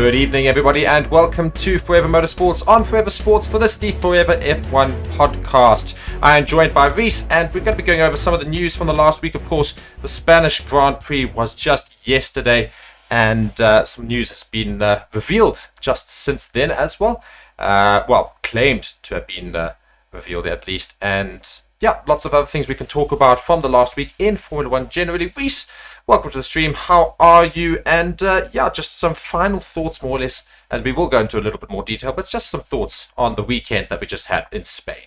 Good evening, everybody, and welcome to Forever Motorsports on Forever Sports for this, the Forever F1 podcast. I am joined by Reece, and we're going to be going over some of the news from the last week. Of course, the Spanish Grand Prix was just yesterday, and some news has been revealed just since then as well. Claimed to have been revealed at least, and yeah, lots of other things we can talk about from the last week in Formula 1 generally. Reece, welcome to the stream. How are you? And just some final thoughts, more or less, and we will go into a little bit more detail, but just some thoughts on the weekend that we just had in Spain.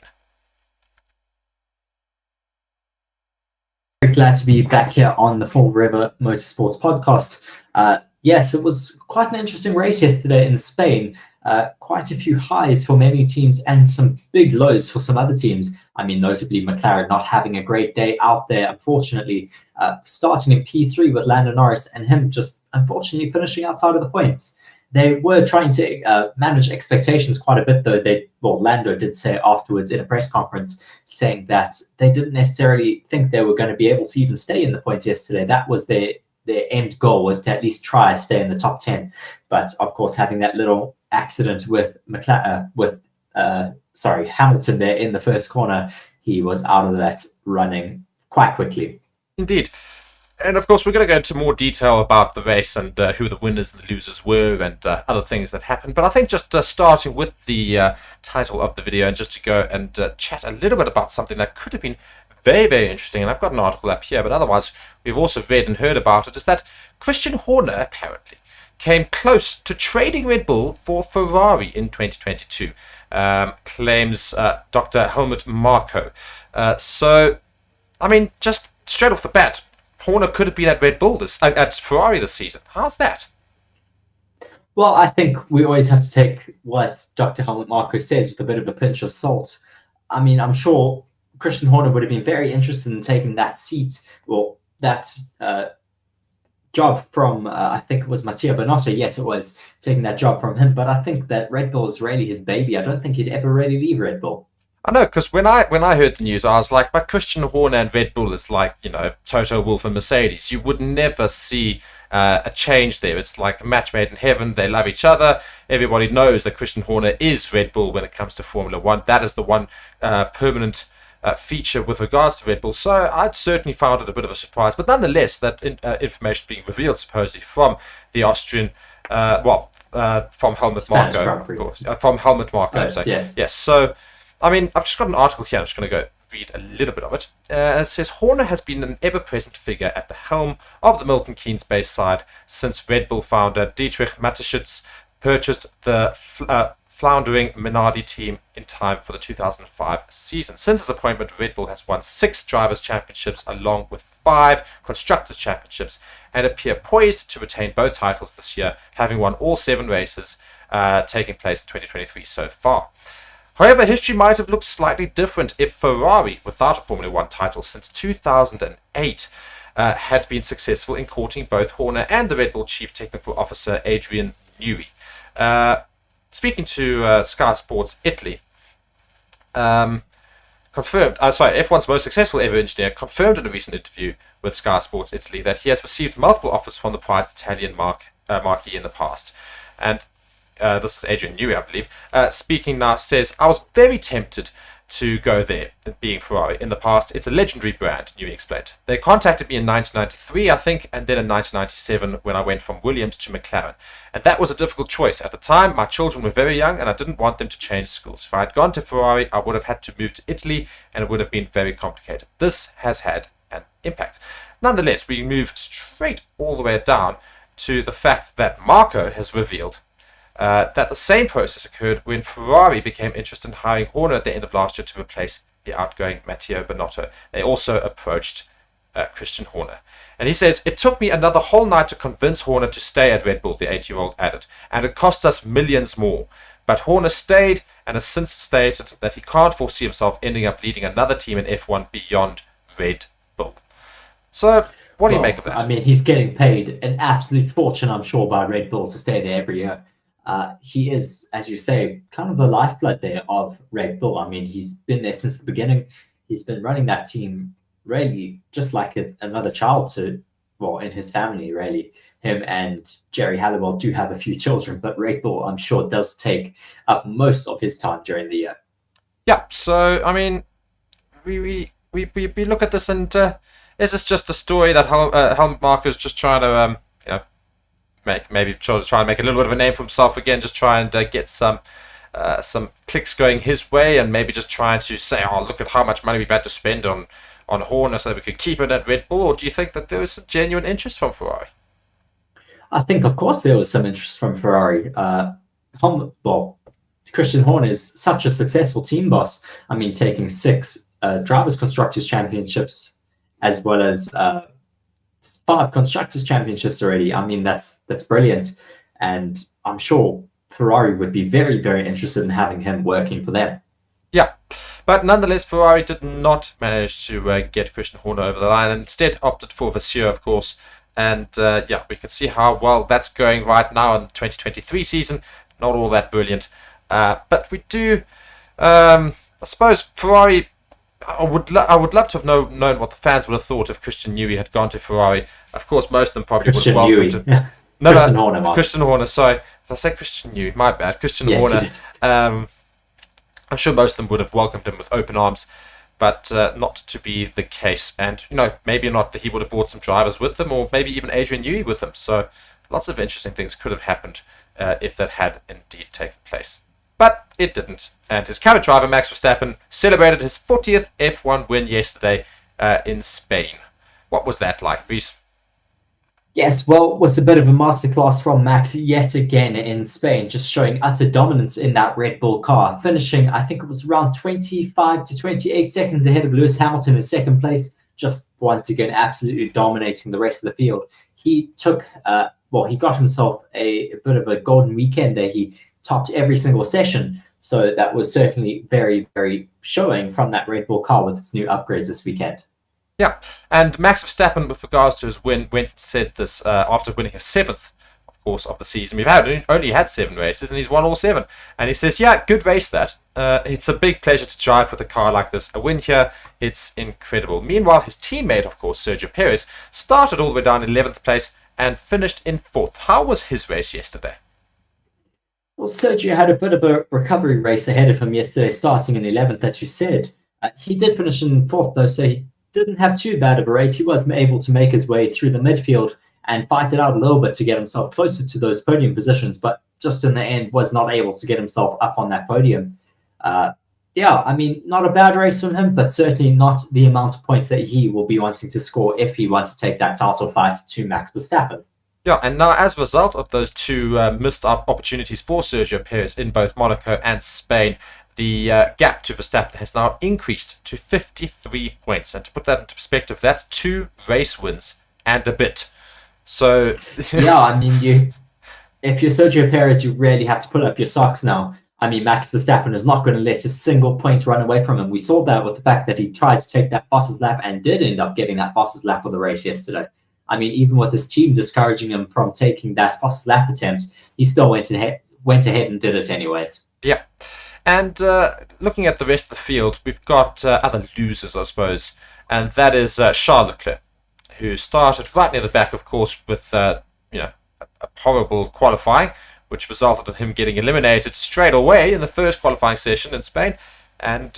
Very glad to be back here on the Forever Motorsports podcast. Yes, it was quite an interesting race yesterday in Spain. Quite a few highs for many teams and some big lows for some other teams. I mean, notably McLaren not having a great day out there, unfortunately, starting in P3 with Lando Norris and him just unfortunately finishing outside of the points. They were trying to manage expectations quite a bit, though. Lando did say afterwards in a press conference, saying that they didn't necessarily think they were going to be able to even stay in the points yesterday. That was their end goal, was to at least try to stay in the top 10. But of course, having that little accident with Hamilton there in the first corner, he was out of that running quite quickly. Indeed. And of course, we're going to go into more detail about the race and who the winners and the losers were and other things that happened. But I think just starting with the title of the video and just to go and chat a little bit about something that could have been very, very interesting. And I've got an article up here, but otherwise we've also read and heard about it, is that Christian Horner apparently came close to trading Red Bull for Ferrari in 2022, claims Dr. Helmut Marko. Just straight off the bat, Horner could have been at at Ferrari this season. How's that? Well, I think we always have to take what Dr. Helmut Marko says with a bit of a pinch of salt. I mean, I'm sure Christian Horner would have been very interested in taking that seat, or that job from, I think it was Mattia Binotto. Yes, it was, taking that job from him. But I think that Red Bull is really his baby. I don't think he'd ever really leave Red Bull. I know, because when I heard the news, I was like, but Christian Horner and Red Bull is like, Toto Wolff and Mercedes. You would never see a change there. It's like a match made in heaven. They love each other. Everybody knows that Christian Horner is Red Bull when it comes to Formula 1. That is the one permanent feature with regards to Red Bull. So I'd certainly found it a bit of a surprise. But nonetheless, that information being revealed supposedly from the Austrian, from Helmut Marko, of course. From Helmut Marko. Yes. So, I mean, I've just got an article here. I'm just going to go read a little bit of it. It says, Horner has been an ever-present figure at the helm of the Milton Keynes-based side since Red Bull founder Dietrich Mateschitz purchased the floundering Minardi team in time for the 2005 season. Since his appointment, Red Bull has won 6 Drivers' Championships along with 5 Constructors' Championships and appear poised to retain both titles this year, having won all 7 races taking place in 2023 so far. However, history might have looked slightly different if Ferrari, without a Formula 1 title since 2008, had been successful in courting both Horner and the Red Bull Chief Technical Officer Adrian Newey. Speaking to Sky Sports Italy, F1's most successful ever engineer confirmed in a recent interview with Sky Sports Italy that he has received multiple offers from the prized Italian marquee in the past. And this is Adrian Newey, I believe, speaking now, says, I was very tempted to go there, being Ferrari. In the past, it's a legendary brand, Newey explained. They contacted me in 1993, I think, and then in 1997 when I went from Williams to McLaren. And that was a difficult choice. At the time, my children were very young and I didn't want them to change schools. If I had gone to Ferrari, I would have had to move to Italy and it would have been very complicated. This has had an impact. Nonetheless, we move straight all the way down to the fact that Marko has revealed that the same process occurred when Ferrari became interested in hiring Horner at the end of last year to replace the outgoing Mattia Binotto. They also approached Christian Horner. And he says, it took me another whole night to convince Horner to stay at Red Bull, the 8-year-old added, and it cost us millions more. But Horner stayed and has since stated that he can't foresee himself ending up leading another team in F1 beyond Red Bull. So, what do you make of that? I mean, he's getting paid an absolute fortune, I'm sure, by Red Bull to stay there every year. He is, as you say, kind of the lifeblood there of Red Bull. I mean, he's been there since the beginning. He's been running that team really just like another child to well, in his family, really. Him and Jerry Halliwell do have a few children, but Red Bull, I'm sure, does take up most of his time during the year. Yeah, so, I mean, we look at this and is this just a story that Helmut Marko is just trying to, try and make a little bit of a name for himself again, just try and get some clicks going his way, and maybe just trying to say, oh, look at how much money we've had to spend on Horner so that we could keep it at Red Bull? Or do you think that there was some genuine interest from Ferrari? I think, of course, there was some interest from Ferrari. Christian Horner is such a successful team boss. I mean, taking 6 Drivers' Constructors' Championships as well as 5 Constructors' Championships already. I mean, that's brilliant. And I'm sure Ferrari would be very, very interested in having him working for them. Yeah, but nonetheless, Ferrari did not manage to get Christian Horner over the line, and instead opted for Vasseur, of course. And we can see how well that's going right now in the 2023 season. Not all that brilliant. But we do, I suppose, Ferrari. I would love to have known what the fans would have thought if Christian Newey had gone to Ferrari. Of course, most of them probably Christian would have welcomed Newey. him. No, Christian Horner, Mark. Christian Horner. Sorry, did I say Christian Newey? My bad. Christian Yes, Horner. you did. I'm sure most of them would have welcomed him with open arms, but not to be the case. And maybe not that he would have brought some drivers with them, or maybe even Adrian Newey with them. So lots of interesting things could have happened if that had indeed taken place. But it didn't. And his current driver, Max Verstappen, celebrated his 40th F1 win yesterday in Spain. What was that like, Reece? Yes, well, it was a bit of a masterclass from Max yet again in Spain, just showing utter dominance in that Red Bull car, finishing, I think it was around 25 to 28 seconds ahead of Lewis Hamilton in second place, just once again absolutely dominating the rest of the field. He took, he got himself a bit of a golden weekend there. He topped every single session. So that was certainly very, very showing from that Red Bull car with its new upgrades this weekend. Yeah, and Max Verstappen, with regards to his win, went and said this after winning his 7th, of course, of the season. We've only had 7 races, and he's won all 7. And he says, yeah, good race that. It's a big pleasure to drive with a car like this. A win here, it's incredible. Meanwhile, his teammate, of course, Sergio Perez, started all the way down in 11th place and finished in 4th. How was his race yesterday? Well, Sergio had a bit of a recovery race ahead of him yesterday, starting in 11th, as you said. He did finish in 4th, though, so he didn't have too bad of a race. He was able to make his way through the midfield and fight it out a little bit to get himself closer to those podium positions, but just in the end was not able to get himself up on that podium. I mean, not a bad race from him, but certainly not the amount of points that he will be wanting to score if he wants to take that title fight to Max Verstappen. Yeah, and now as a result of those 2 missed opportunities for Sergio Perez in both Monaco and Spain, the gap to Verstappen has now increased to 53 points. And to put that into perspective, that's 2 race wins and a bit. So yeah, I mean, if you're Sergio Perez, you really have to pull up your socks now. I mean, Max Verstappen is not going to let a single point run away from him. We saw that with the fact that he tried to take that fastest lap and did end up getting that fastest lap of the race yesterday. I mean, even with his team discouraging him from taking that fastest lap attempt, he still went ahead and did it anyways. Yeah. And looking at the rest of the field, we've got other losers, I suppose. And that is Charles Leclerc, who started right near the back, of course, with a horrible qualifying, which resulted in him getting eliminated straight away in the first qualifying session in Spain, and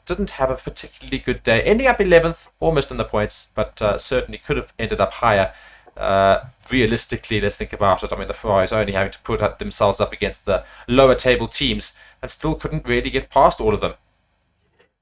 didn't have a particularly good day, ending up 11th, almost in the points, but certainly could have ended up higher. Realistically, let's think about it. I mean, the Ferraris only having to put themselves up against the lower table teams and still couldn't really get past all of them.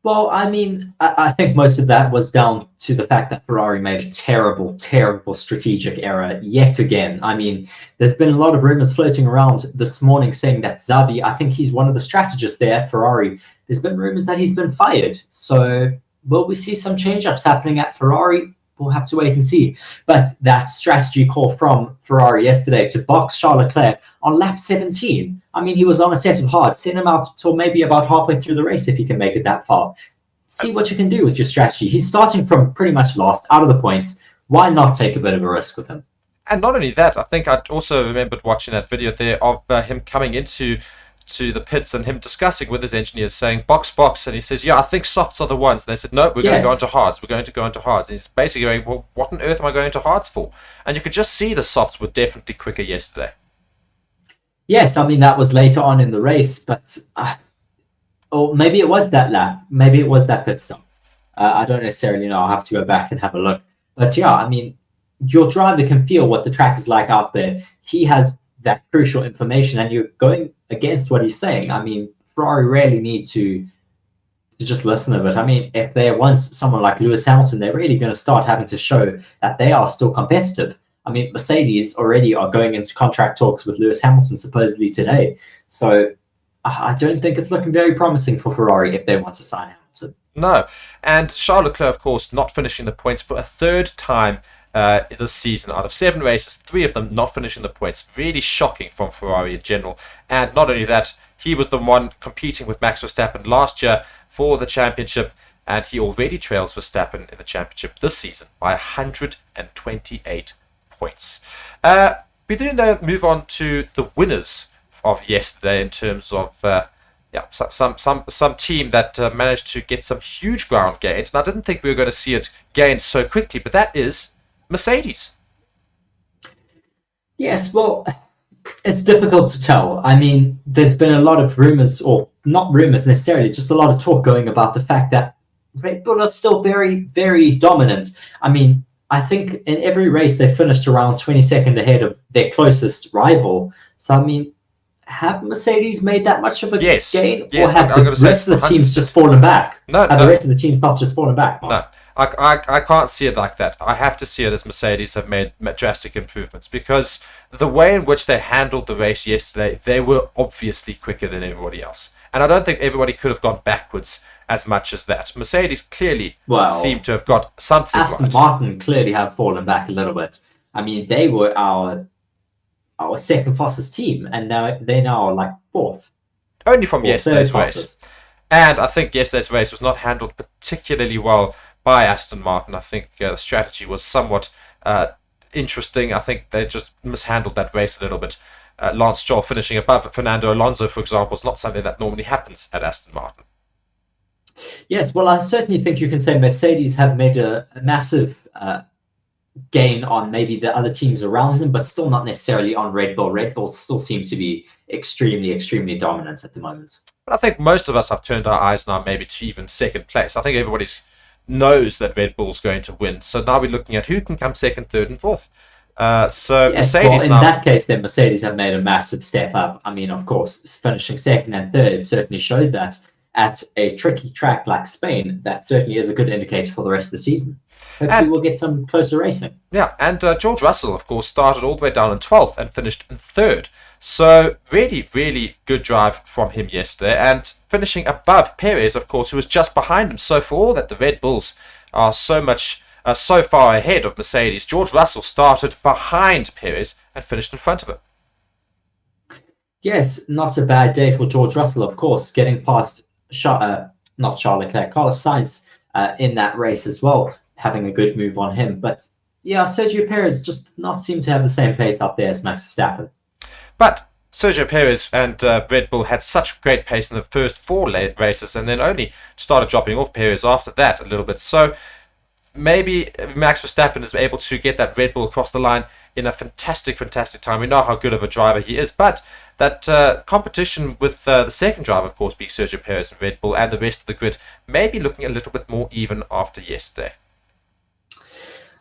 Well, I mean, I think most of that was down to the fact that Ferrari made a terrible, terrible strategic error yet again. I mean, there's been a lot of rumors floating around this morning saying that Xavi, I think he's one of the strategists there at Ferrari. There's been rumors that he's been fired. So will we see some change-ups happening at Ferrari? We'll have to wait and see. But that strategy call from Ferrari yesterday to box Charles Leclerc on lap 17, I mean, he was on a set of hards. Send him out till maybe about halfway through the race if he can make it that far. See what you can do with your strategy. He's starting from pretty much last, out of the points. Why not take a bit of a risk with him? And not only that, I think I also remembered watching that video there of him coming into to the pits and him discussing with his engineers, saying box, box, and he says, yeah, I think softs are the ones. And they said, no, we're going to go into hards. We're going to go into hards. And he's basically going, well, what on earth am I going to hards for? And you could just see the softs were definitely quicker yesterday. Yes, I mean, that was later on in the race, but or maybe it was that lap. Maybe it was that pit stop. I don't necessarily know. I'll have to go back and have a look. But yeah, I mean, your driver can feel what the track is like out there. He has that crucial information, and you're going against what he's saying. I mean, Ferrari really need to just listen a bit. I mean, if they want someone like Lewis Hamilton, they're really going to start having to show that they are still competitive. I mean, Mercedes already are going into contract talks with Lewis Hamilton supposedly today. So I don't think it's looking very promising for Ferrari if they want to sign Hamilton. No. And Charles Leclerc, of course, not finishing the points for a third time this season. Out of 7 races, 3 of them not finishing the points. Really shocking from Ferrari in general. And not only that, he was the one competing with Max Verstappen last year for the championship, and he already trails Verstappen in the championship this season by 128 points. We do now move on to the winners of yesterday in terms of some team that managed to get some huge ground gains. And I didn't think we were going to see it gained so quickly, but that is Mercedes. Yes, well, it's difficult to tell. I mean, there's been a lot of rumors, or not rumors necessarily, just a lot of talk going about the fact that Red Bull are still very, very dominant. I mean, I think in every race they finished around 20 seconds ahead of their closest rival. So, I mean, have Mercedes made that much of a gain? Yes, or have the rest of the teams just fallen back? No, have the rest of the teams not just fallen back? No, I can't see it like that. I have to see it as Mercedes have made drastic improvements, because the way in which they handled the race yesterday, they were obviously quicker than everybody else. And I don't think everybody could have gone backwards as much as that. Mercedes clearly seemed to have got something Aston right. Martin clearly have fallen back a little bit. I mean, they were our second fastest team, and they now are like fourth. Only from yesterday's race. And I think yesterday's race was not handled particularly well by Aston Martin. I think the strategy was somewhat interesting. I think they just mishandled that race a little bit. Lance Stroll finishing above Fernando Alonso, for example, is not something that normally happens at Aston Martin. Yes, well, I certainly think you can say Mercedes have made a massive gain on maybe the other teams around them, but still not necessarily on Red Bull. Red Bull still seems to be extremely, extremely dominant at the moment. But I think most of us have turned our eyes now maybe to even second place. I think everybody knows that Red Bull's going to win. So now we're looking at who can come second, third, and fourth. Yes, Mercedes in that case, then Mercedes have made a massive step up. I mean, of course, finishing second and third certainly showed that at a tricky track like Spain. That certainly is a good indicator for the rest of the season. Hopefully we'll get some closer racing. Yeah, and George Russell, of course, started all the way down in 12th and finished in 3rd. So really, really good drive from him yesterday. And finishing above Perez, of course, who was just behind him. So for all that the Red Bulls are so far ahead of Mercedes, George Russell started behind Perez and finished in front of him. Yes, not a bad day for George Russell, of course, getting past not Charles Leclerc, Carlos Sainz in that race as well, having a good move on him. But yeah, Sergio Perez just not seem to have the same faith up there as Max Verstappen. But Sergio Perez and Red Bull had such great pace in the first 4 races, and then only started dropping off Perez after that a little bit. So maybe Max Verstappen is able to get that Red Bull across the line in a fantastic, fantastic time. We know how good of a driver he is, but that competition with the second driver, of course, being Sergio Perez and Red Bull, and the rest of the grid, may be looking a little bit more even after yesterday.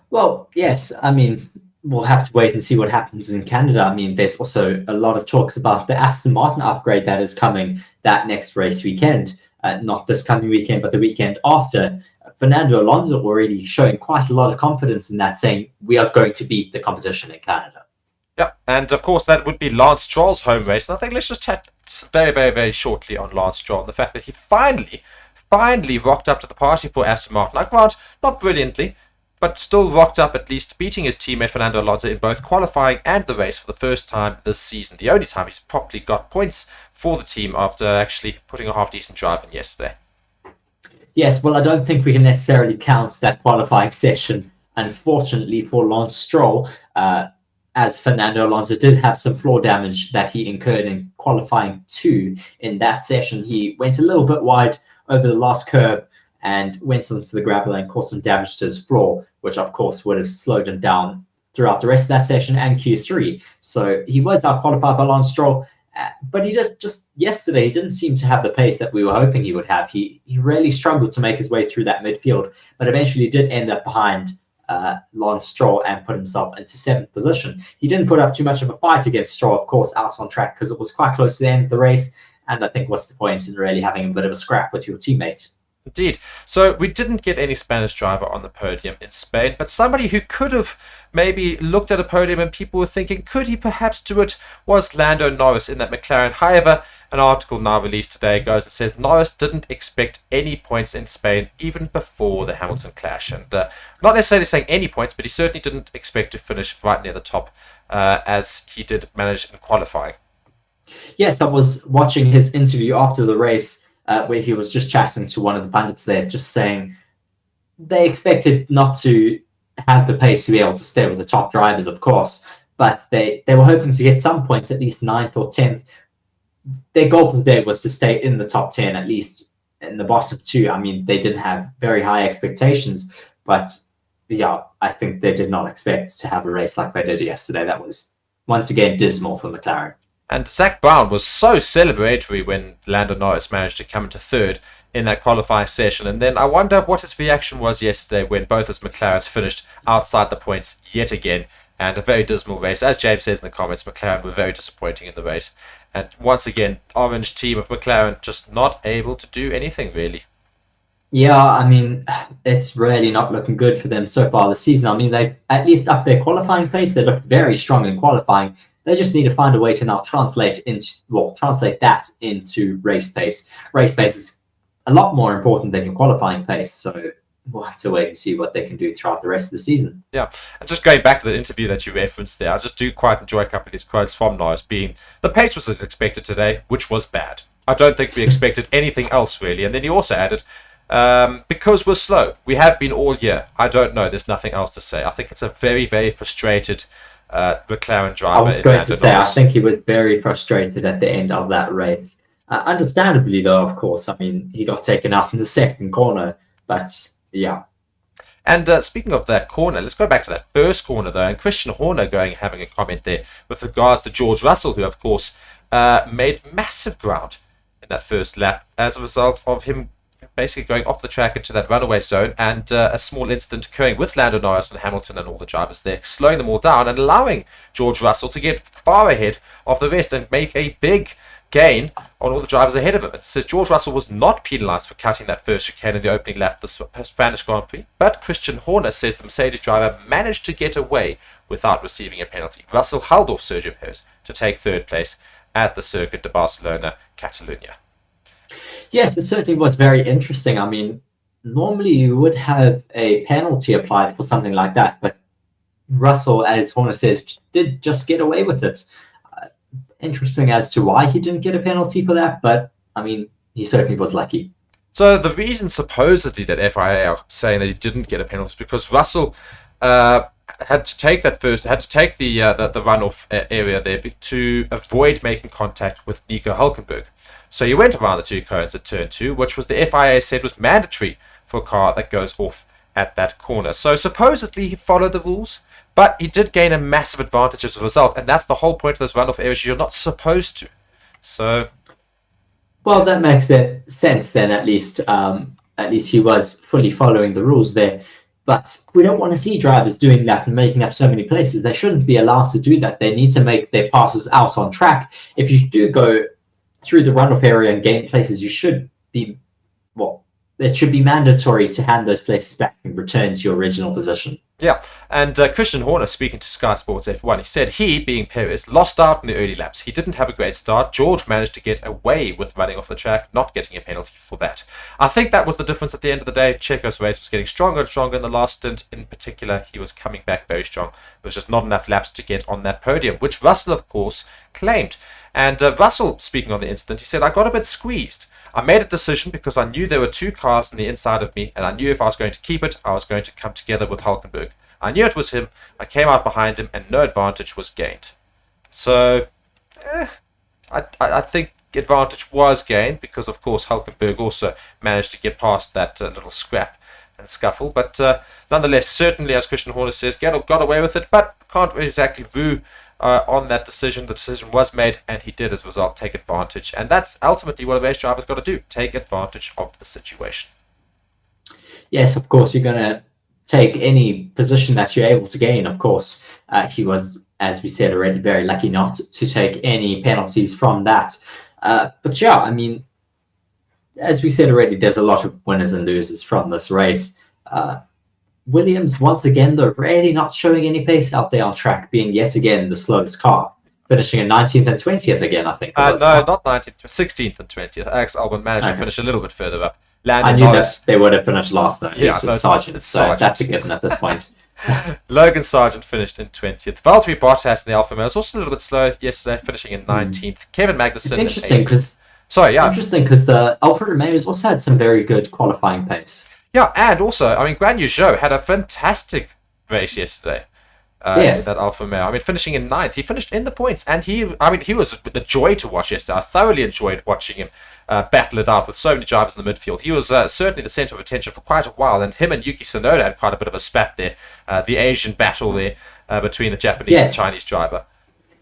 Well, yes, I mean, we'll have to wait and see what happens in Canada. I mean, there's also a lot of talks about the Aston Martin upgrade that is coming that next race weekend. Not this coming weekend, but the weekend after. Fernando Alonso already showing quite a lot of confidence in that, saying we are going to beat the competition in Canada. Yeah, and of course that would be Lance Stroll's home race. And I think let's just chat very, very, very shortly on Lance Stroll. The fact that he finally rocked up to the party for Aston Martin. I grant, not brilliantly, but still rocked up, at least beating his teammate Fernando Alonso in both qualifying and the race for the first time this season. The only time he's properly got points for the team after actually putting a half-decent drive in yesterday. Yes, well, I don't think we can necessarily count that qualifying session, unfortunately, for Lance Stroll, as Fernando Alonso did have some floor damage that he incurred in qualifying 2 in that session. He went a little bit wide over the last curb and went onto the gravel and caused some damage to his floor, which of course would have slowed him down throughout the rest of that session and Q3. So he was out qualified by Lance Stroll, but he just yesterday he didn't seem to have the pace that we were hoping he would have. He really struggled to make his way through that midfield, but eventually did end up behind Lance Stroll and put himself into 7th position. He didn't put up too much of a fight against Stroll, of course, out on track because it was quite close to the end of the race. And I think what's the point in really having a bit of a scrap with your teammate? Indeed. So we didn't get any Spanish driver on the podium in Spain, but somebody who could have maybe looked at a podium and people were thinking, could he perhaps do it, was Lando Norris in that McLaren. However, an article now released today goes and says Norris didn't expect any points in Spain even before the Hamilton clash. And not necessarily saying any points, but he certainly didn't expect to finish right near the top as he did manage in qualifying. Yes, I was watching his interview after the race where he was just chatting to one of the pundits there, just saying they expected not to have the pace to be able to stay with the top drivers, of course, but they were hoping to get some points, at least 9th or 10th. Their goal for the day was to stay in the top 10, at least in the bottom 2. I mean, they didn't have very high expectations, but yeah, I think they did not expect to have a race like they did yesterday. That was, once again, dismal for McLaren. And Zach Brown was so celebratory when Lando Norris managed to come into 3rd in that qualifying session. And then I wonder what his reaction was yesterday when both his McLarens finished outside the points yet again. And a very dismal race. As James says in the comments, McLaren were very disappointing in the race. And once again, orange team of McLaren just not able to do anything really. Yeah, I mean, it's really not looking good for them so far this season. I mean, they've at least upped their qualifying pace. They looked very strong in qualifying. They just need to find a way to now translate that into race pace. Race pace is a lot more important than your qualifying pace, so we'll have to wait and see what they can do throughout the rest of the season. Yeah, and just going back to the interview that you referenced there, I just do quite enjoy a couple of these quotes from Norris being, the pace was as expected today, which was bad. I don't think we expected anything else really. And then he also added, because we're slow, we have been all year. I don't know, there's nothing else to say. I think it's a very, very frustrated McLaren driver. I was going to say, I think he was very frustrated at the end of that race. Understandably, though, of course. I mean, he got taken out in the second corner, but yeah. And speaking of that corner, let's go back to that first corner, though. And Christian Horner having a comment there with regards to George Russell, who, of course, made massive ground in that first lap as a result of him basically going off the track into that runaway zone, and a small incident occurring with Lando Norris and Hamilton and all the drivers there, slowing them all down and allowing George Russell to get far ahead of the rest and make a big gain on all the drivers ahead of him. It says George Russell was not penalised for cutting that first chicane in the opening lap of the Spanish Grand Prix, but Christian Horner says the Mercedes driver managed to get away without receiving a penalty. Russell held off Sergio Perez to take 3rd place at the Circuit de Barcelona, Catalunya. Yes, it certainly was very interesting. I mean, normally you would have a penalty applied for something like that, but Russell, as Horner says, did just get away with it. Interesting as to why he didn't get a penalty for that, but I mean, he certainly was lucky. So the reason supposedly that FIA are saying that he didn't get a penalty is because Russell had to take the runoff area there to avoid making contact with Nico Hülkenberg. So he went around the 2 cones at turn 2, which was the FIA said was mandatory for a car that goes off at that corner. So supposedly he followed the rules, but he did gain a massive advantage as a result, and that's the whole point of this runoff area. You're not supposed to. So, well, that makes sense then. At least he was fully following the rules there. But we don't want to see drivers doing that and making up so many places. They shouldn't be allowed to do that. They need to make their passes out on track. If you do go through the runoff area and gain places, you should be, it should be mandatory to hand those places back and return to your original position. Yeah, and Christian Horner, speaking to Sky Sports F1, he said he, being Perez, lost out in the early laps. He didn't have a great start. George managed to get away with running off the track, not getting a penalty for that. I think that was the difference at the end of the day. Checo's race was getting stronger and stronger in the last stint. In particular, he was coming back very strong. There was just not enough laps to get on that podium, which Russell, of course, claimed. And Russell, speaking on the incident, he said, I got a bit squeezed. I made a decision because I knew there were 2 cars on the inside of me, and I knew if I was going to keep it, I was going to come together with Hülkenberg. I knew it was him. I came out behind him, and no advantage was gained. So, I think advantage was gained because, of course, Hulkenberg also managed to get past that little scrap and scuffle. But nonetheless, certainly, as Christian Horner says, got away with it, but can't exactly rue on that decision. The decision was made, and he did, as a result, take advantage. And that's ultimately what a race driver's got to do, take advantage of the situation. Yes, of course, you're going to take any position that you're able to gain, of course. He was, as we said already, very lucky not to take any penalties from that. But yeah, I mean, as we said already, there's a lot of winners and losers from this race. Williams, once again, though, really not showing any pace out there on track, being yet again the slowest car, finishing in 19th and 20th again, I think. No, not 19th, 16th and 20th. Alex Albon managed to finish a little bit further up. I knew that they would have finished last, though. Yeah, no, Sargent, so Sargent. that's a given at this point. Logan Sargent finished in 20th. Valtteri Bottas in the Alfa Romeo was also a little bit slow yesterday, finishing in 19th. Kevin Magnussen Interesting, because the Alfa Romeos also had some very good qualifying pace. Yeah, and also, I mean, Guan Yu Zhou had a fantastic race yesterday. Yes. In that Alfa Romeo. I mean, finishing in 9th. He finished in the points, and he was a joy to watch yesterday. I thoroughly enjoyed watching him battle it out with so many drivers in the midfield. He was certainly the centre of attention for quite a while, and him and Yuki Tsunoda had quite a bit of a spat there. The Asian battle there between the Japanese and Chinese driver.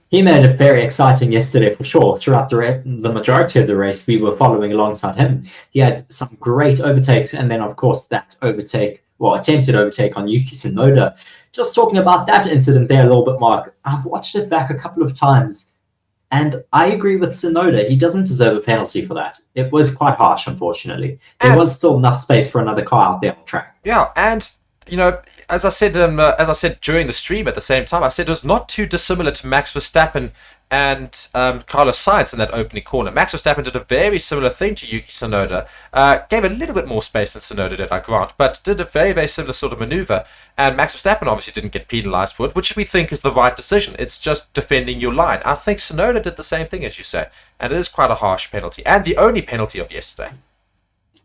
He made it very exciting yesterday for sure. Throughout the majority of the race, we were following alongside him. He had some great overtakes, and then, of course, that attempted overtake on Yuki Tsunoda. Just talking about that incident there a little bit, Mark, I've watched it back a couple of times, and I agree with Tsunoda. He doesn't deserve a penalty for that. It was quite harsh, unfortunately. There was still enough space for another car out there on track. Yeah, and you know, as I said during the stream at the same time, I said it was not too dissimilar to Max Verstappen and Carlos Sainz in that opening corner. Max Verstappen did a very similar thing to Yuki Tsunoda. Gave a little bit more space than Tsunoda did, I grant, but did a very, very similar sort of maneuver. And Max Verstappen obviously didn't get penalised for it, which we think is the right decision. It's just defending your line. I think Tsunoda did the same thing, as you say, and it is quite a harsh penalty, and the only penalty of yesterday.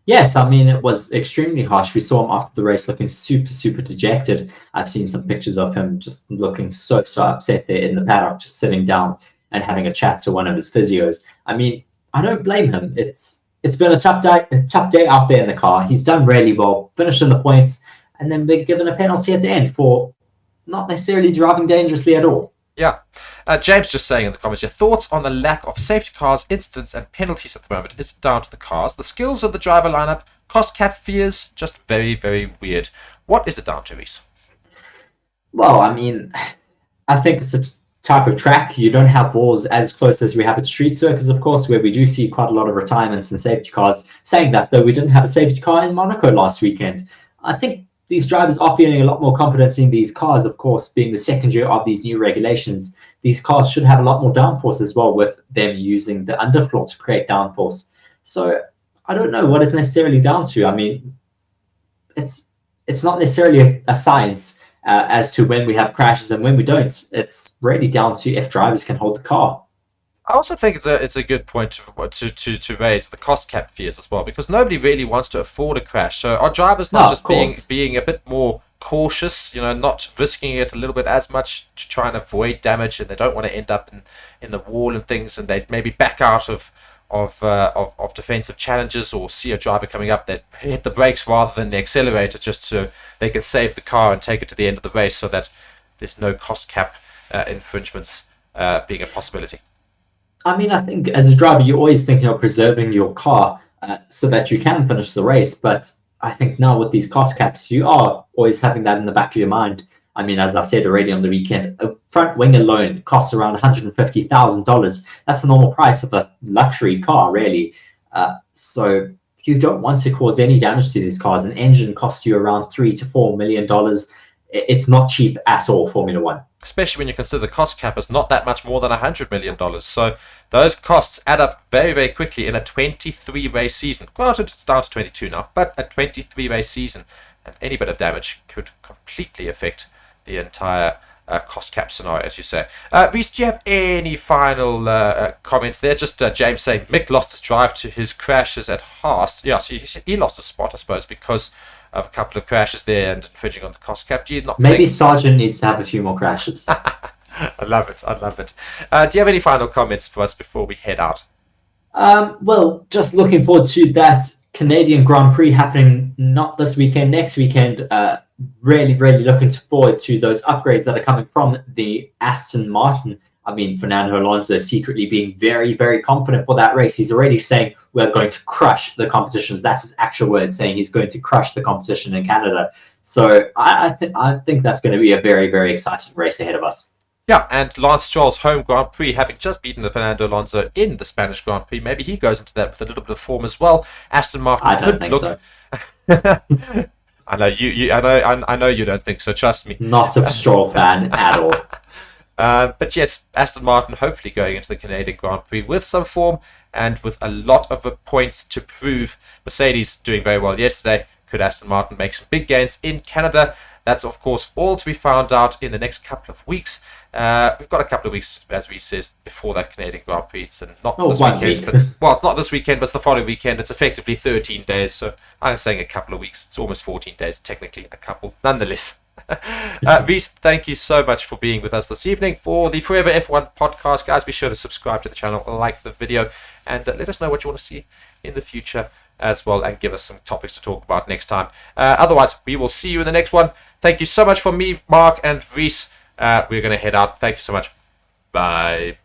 Yes, I mean, it was extremely harsh. We saw him after the race looking super, super dejected. I've seen some pictures of him just looking so upset there in the paddock, just sitting down and having a chat to one of his physios. I mean, I don't blame him. It's been a tough day out there in the car. He's done really well, finished in the points, and then been given a penalty at the end for not necessarily driving dangerously at all. Yeah. James just saying in the comments here, thoughts on the lack of safety cars, incidents, and penalties at the moment? Is it down to the cars, the skills of the driver lineup, cost cap fears? Just very, very weird. What is it down to, Reece? Well, I mean, I think it's a type of track. You don't have walls as close as we have at street circuits, of course, where we do see quite a lot of retirements and safety cars. Saying that, though, we didn't have a safety car in Monaco last weekend. I think these drivers are feeling a lot more confident in these cars, of course, being the second year of these new regulations. These cars should have a lot more downforce as well, with them using the underfloor to create downforce. So I don't know what it's necessarily down to. I mean, it's not necessarily a science as to when we have crashes and when we don't. It's really down to if drivers can hold the car. I also think it's a good point to raise the cost cap fears as well, because nobody really wants to afford a crash. So are drivers not just being a bit more cautious, you know, not risking it a little bit as much to try and avoid damage, and they don't want to end up in the wall and things, and they maybe back out of defensive challenges, or see a driver coming up, they hit the brakes rather than the accelerator, just so they can save the car and take it to the end of the race, so that there's no cost cap infringements being a possibility. I mean, I think as a driver, you're always thinking of preserving your car so that you can finish the race. But I think now with these cost caps, you are always having that in the back of your mind. I mean, as I said already on the weekend, a front wing alone costs around $150,000. That's the normal price of a luxury car, really. So you don't want to cause any damage to these cars. An engine costs you around $3 to $4 million. It's not cheap at all, Formula One. Especially when you consider the cost cap is not that much more than $100 million. So those costs add up very, very quickly in a 23-race season. Granted, it's down to 22 now, but a 23-race season, and any bit of damage could completely affect the entire cost cap scenario, as you say. Reece, do you have any final comments there? Just James saying Mick lost his drive to his crashes at Haas. Yeah, so he lost a spot, I suppose, because of a couple of crashes there and infringing on the cost cap. Do you not Maybe Sargent needs to have a few more crashes. I love it. Do you have any final comments for us before we head out? Well, just looking forward to that Canadian Grand Prix happening not this weekend, next weekend. Really looking forward to those upgrades that are coming from the Aston Martin. I mean, Fernando Alonso secretly being very confident for that race. He's already saying we're going to crush the competitions. That's his actual words, saying he's going to crush the competition in Canada. So I think that's going to be a very exciting race ahead of us. Yeah, and Lance Stroll's home Grand Prix, having just beaten the Fernando Alonso in the Spanish Grand Prix, maybe he goes into that with a little bit of form as well. Aston Martin I don't think so. I know I know you don't think so. Trust me. Not a Stroll fan at all. But yes, Aston Martin hopefully going into the Canadian Grand Prix with some form and with a lot of points to prove. Mercedes doing very well yesterday. Could Aston Martin make some big gains in Canada? That's, of course, all to be found out in the next couple of weeks. We've got a couple of weeks, as Reece says, before that Canadian Grand Prix. It's not this weekend. It's not this weekend, but it's the following weekend. It's effectively 13 days. So I'm saying a couple of weeks. It's almost 14 days, technically a couple. Nonetheless. Reece, thank you so much for being with us this evening for the Forever F1 podcast. Guys, be sure to subscribe to the channel, like the video, and let us know what you want to see in the future as well, and give us some topics to talk about next time. Otherwise, we will see you in the next one. Thank you so much from me, Mark, and Reece. We're going to head out. Thank you so much. Bye.